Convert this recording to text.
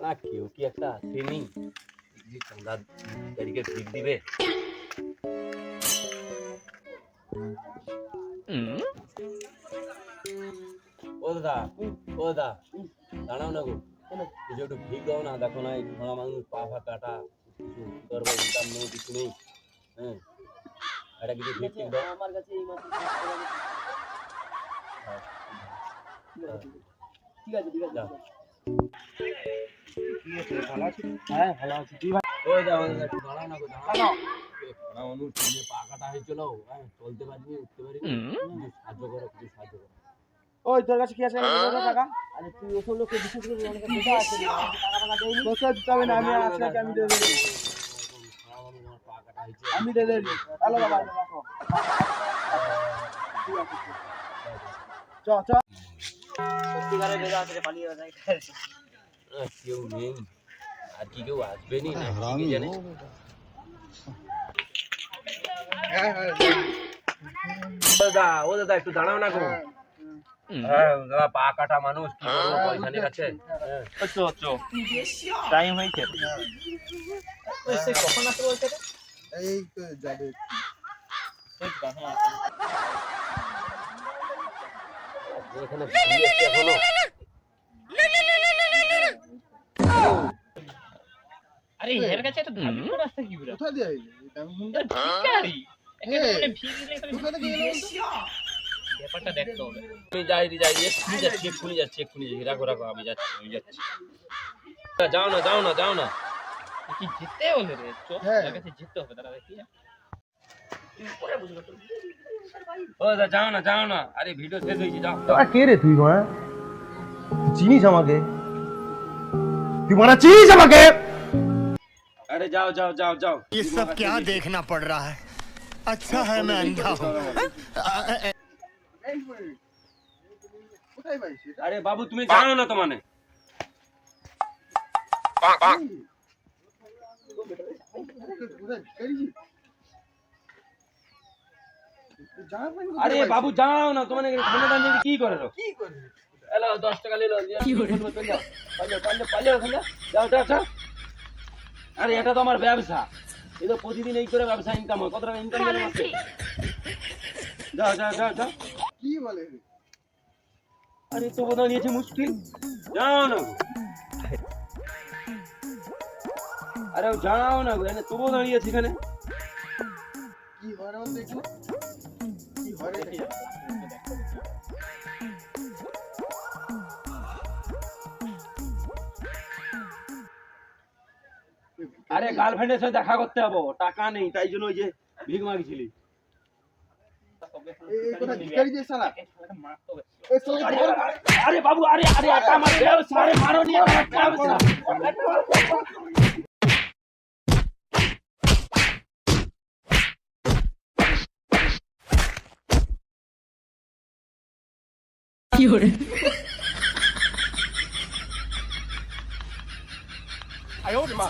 না কেউ কি একটা আসেনি যে চাঁদা গাড়িকে ফিক দিবে? ও দাদা, ও দাদা, দাঁড়াও না গো, কিছু একটু ভিক দাও না। দেখো না এই ঘোড়া মানুষ পা ফা কাটা, কিছু করবো, ইনকাম নেই, কিছু নেই। হ্যাঁ, এটা কিছু ভিক টিক দাও। আমার কাছে এই মাসে 5 টাকা আছে। ঠিক আছে ঠিক আছে যাও। ভালো আছি। হ্যাঁ ভালো আছি। তুই ভাই ওই দাও, একটু দাঁড়াও না গো, দাঁড়াও। ঘোড়া মানুষ সামনে পা কাটা হয়েছিল, হ্যাঁ, চলতে পারিনি, উঠতে পারিনি। কিছু সাহায্য করো, কিছু সাহায্য করো। ওই তোর কাছে কি আছে টাকা? আরে তুই ওসব লোককে বিশ্বাস করবি না, অনেক টাকা আছে, টাকা দেইনি। তোকে দিতে হবে না, আমি আছে আমি দিয়ে দেব। পা কাটা হয়েছে। আমি দিয়ে দেব। হ্যালো বাবা, রাখো। ঠিক আছে চ চ। সত্যিকারে বেজা আছে, পালিয়ে যায়। কেউ নেই, আর কি কেউ আসবে নি না কি জানে। ও দাদা একটু দাঁড়াও না গো। হ্যাঁ দাদা, পা কাটা মানুষ, কি করবো, পয়সা নেই কাছে। টাইম হয়েছে। কখন আসতে বলছে? এই তো যাবে। এখানে ভিড় আছে এখনো। আরে এর কাছে একটা ধাবি করে রাস্তা কি বলে? কোথা দিয়ে আইলি? এটা আমি শুনতে ভিখারি হ্যাঁ। এখানে ভিড় দিলে কোথা থেকে এলো বলতো? ব্যাপারটা দেখতে হবে। আমি যাই এক্ষুনি যাচ্ছি। রাখো রাখো, আমি যাচ্ছি। যাও না যাও না যাও না। কি জিততে হলে রে চল, হ্যাঁ। এর কাছে জিততে হবে, দাঁড়া দেখি। ও দাদা যাও না, আরে ভিডিও শেষ হয়েছে, যাও। তোরা কে রে তুই মা? চিনিস আমাকে? তুই মারা চিনিস আমাকে? আরে যাও। ये सब क्या देखना पड़ रहा है? अच्छा है मैं अंधा हूँ। কোথায় পাইছিস এটা? আরে বাবু তুমি জানো না তো মানে। কোথায় ভিখারি? জামা প্যান্ট কোথায় আরে পাইছিস? বাবু যাও না, তোমার এখানে দাঁড়িয়ে কি করে? কি করবে? এলো 10 টাকা নিলো, যাও। আরে এটা তো আমার ব্যবসা, এই তো প্রতিদিন এই করে ব্যবসা ইনকাম হয়। কত টাকা ইনকাম করে মাসে? যাও। কি বলে রে? আরে তো দাঁড়িয়েছে মুশকিল, যাও না গো। আরে যাও না গো, এখানে তবু দাঁড়িয়েছে এখানে। কি হয় রে বলতো একটু? কি হয় রে এটা? আরে গার্লফ্রেন্ডের সাথে দেখা করতে যাবো, টাকা নেই, তাই জন্য ওই যে ভিক মাগছিলি। এই কোথায় ভিখারি যে শালা? মারতে হবে। এই শালা আরে বাবু, আরে এটা আমার ব্যবসা, আরে মারো নি, আমার ব্যবসা। কি hore আয় ওরে মা।